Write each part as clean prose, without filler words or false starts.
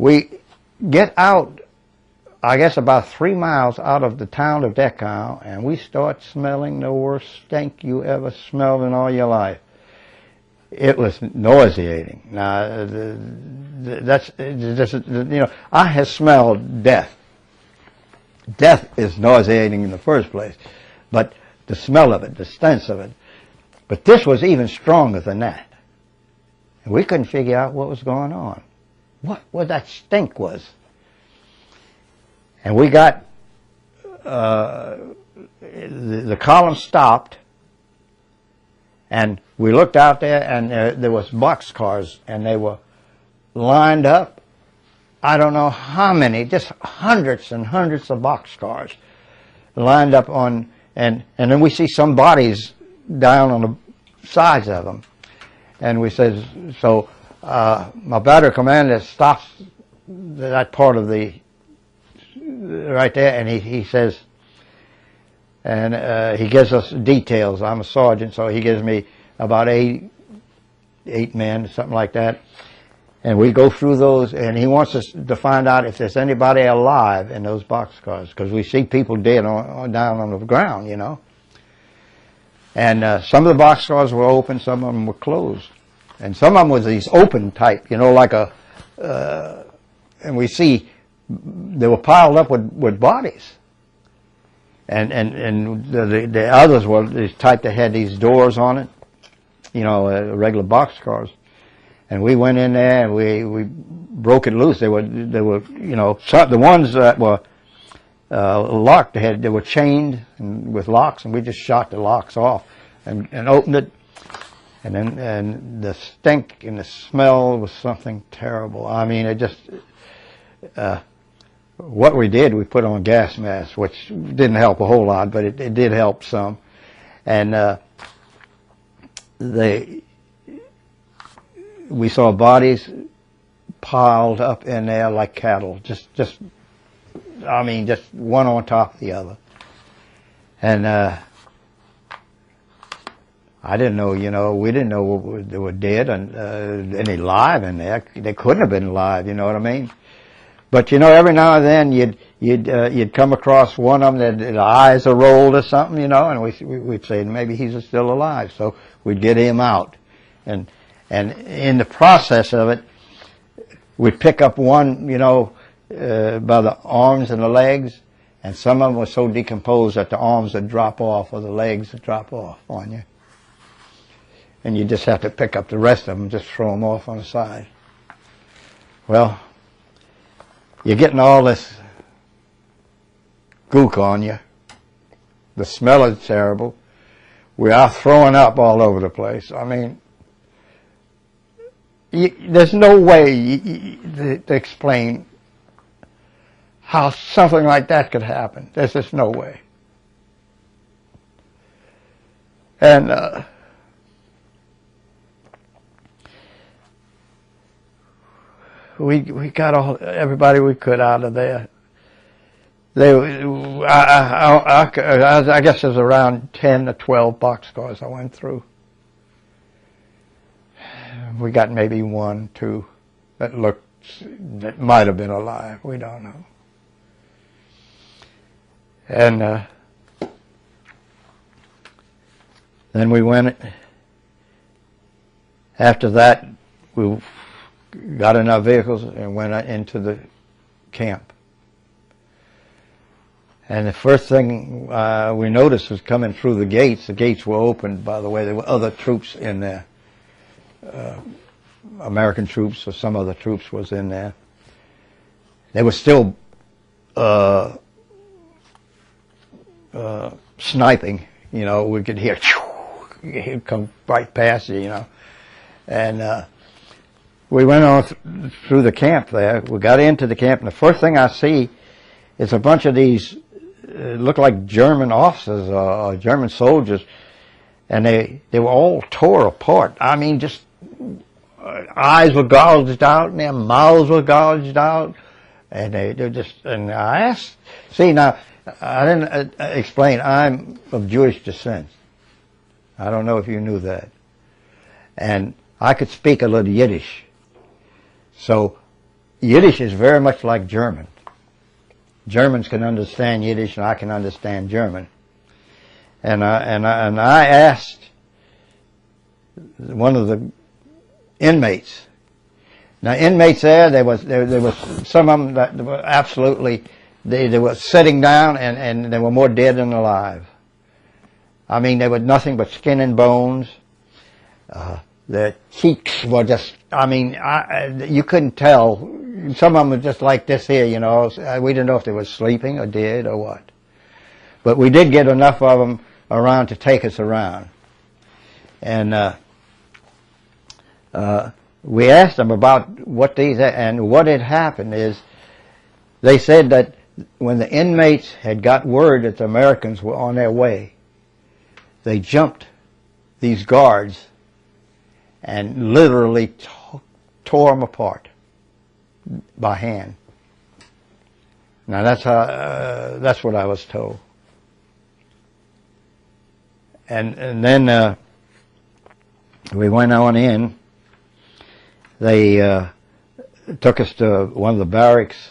We get out, I guess about 3 miles out of the town of Dachau, and we start smelling the worst stink you ever smelled in all your life. It was nauseating. Now, that's just, you know, I have smelled death. Death is nauseating in the first place, but the smell of it, the stench of it. But this was even stronger than that. And we couldn't figure out what was going on, what that stink was. And we got, the column stopped, and we looked out there, and there was boxcars, and they were lined up. I don't know how many, just hundreds and hundreds of boxcars lined up on, and then we see some bodies down on the sides of them. And we said, so my battery commander stops that part of the, right there, and he says, and he gives us details. I'm a sergeant, so he gives me about eight men, something like that. And we go through those, and he wants us to find out if there's anybody alive in those boxcars, because we see people dead down on the ground, you know. And some of the boxcars were open, some of them were closed. And some of them was these open type, you know, like a, and we see they were piled up with bodies. And the others were this type that had these doors on it, you know, regular boxcars. And we went in there and we broke it loose. They were, you know, the ones that were locked, they were chained with locks, and we just shot the locks off and opened it. And then the stink and the smell was something terrible. I mean, it just, what we did, we put on gas masks, which didn't help a whole lot, but it did help some. And we saw bodies piled up in there like cattle, just I mean, just one on top of the other. And I didn't know, you know, we didn't know they were dead and any live in there. They couldn't have been live, you know what I mean? But you know, every now and then you'd come across one of them that the eyes are rolled or something, you know, and we'd say maybe he's still alive, so we'd get him out. And in the process of it, we'd pick up one, you know, by the arms and the legs, and some of them were so decomposed that the arms would drop off or the legs would drop off on you. And you just have to pick up the rest of them, just throw them off on the side. Well, you're getting all this gook on you. The smell is terrible. We are throwing up all over the place. I mean, there's no way to explain how something like that could happen. There's just no way. And we got everybody we could out of there. I guess there's around 10 to 12 boxcars I went through. We got maybe 1, 2 that might have been alive. We don't know. And then we went. After that, we got in our vehicles and went into the camp. And the first thing we noticed was coming through the gates. The gates were opened, by the way. There were other troops in there. American troops or some other troops was in there. They were still sniping, you know. We could hear, he'd come right past you, you know. And we went on through the camp there. We got into the camp, and the first thing I see is a bunch of these look like German officers or German soldiers, and they were all tore apart. I mean, just eyes were gouged out, and their mouths were gouged out, and they're just. And I asked, see, now I didn't explain. I'm of Jewish descent. I don't know if you knew that, and I could speak a little Yiddish. So Yiddish is very much like German. Germans can understand Yiddish, and I can understand German. And I asked one of the inmates. Now, inmates there was some of them that were absolutely, they were sitting down, and they were more dead than alive. I mean, they were nothing but skin and bones. Their cheeks were just, I mean, you couldn't tell. Some of them were just like this here, you know. We didn't know if they were sleeping or dead or what. But we did get enough of them around to take us around. And we asked them about what these, and what had happened is, they said that when the inmates had got word that the Americans were on their way, they jumped these guards and literally tore them apart by hand. Now that's what I was told. And then we went on in. They took us to one of the barracks,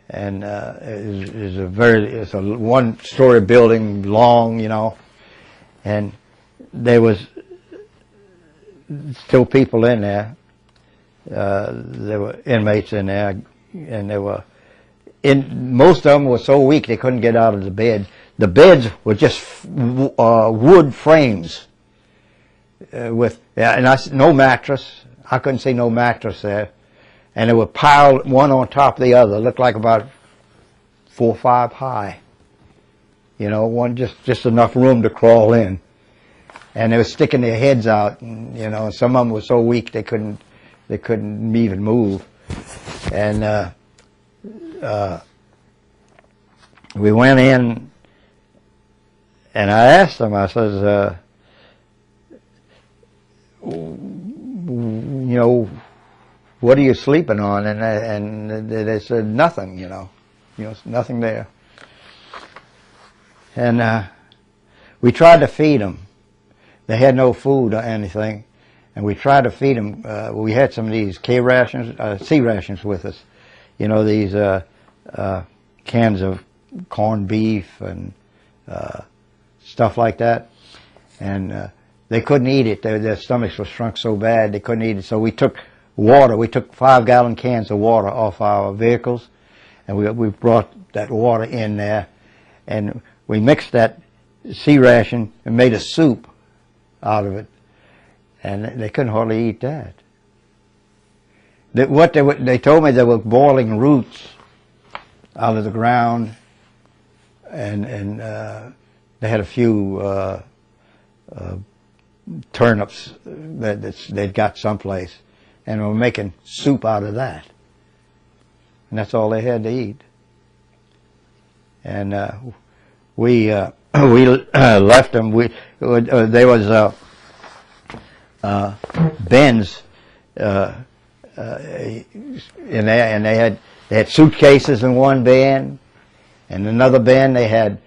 and it's a one-story building, long, you know, and there was still people in there. There were inmates in there, and most of them were so weak they couldn't get out of the bed. The beds were just wood frames with, and no mattress. I couldn't see no mattress there, and they were piled one on top of the other. It looked like about 4 or 5 high. You know, one just enough room to crawl in, and they were sticking their heads out. And, you know, some of them were so weak they couldn't even move. And we went in, and I asked them. I says, you know, what are you sleeping on? And they said nothing. You know, nothing there. And we tried to feed them. They had no food or anything, and we tried to feed them. We had some of these C rations with us. You know, these cans of corned beef and stuff like that. And they couldn't eat it. Their stomachs were shrunk so bad they couldn't eat it. So we took water. We took 5-gallon cans of water off our vehicles, and we brought that water in there, and we mixed that C ration and made a soup out of it, and they couldn't hardly eat that. They told me they were boiling roots out of the ground, and they had a few turnips that they'd got someplace, and were making soup out of that, and that's all they had to eat. And we left them. There was bins in there, and they had suitcases in one bin, and another bin they had.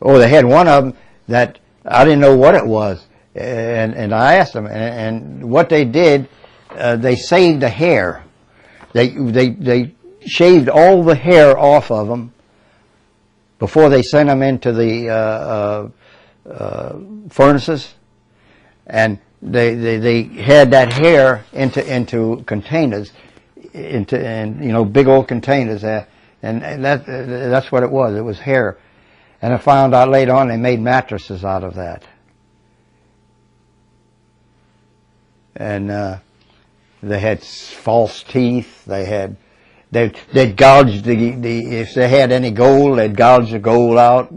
They had one of them that I didn't know what it was, and I asked them, and what they did, they saved the hair. They shaved all the hair off of them before they sent them into the furnaces, and they had that hair into containers, and big old containers there, and that's what it was. It was hair. And I found out later on they made mattresses out of that. And they had false teeth. They'd gouged if they had any gold, they'd gouge the gold out,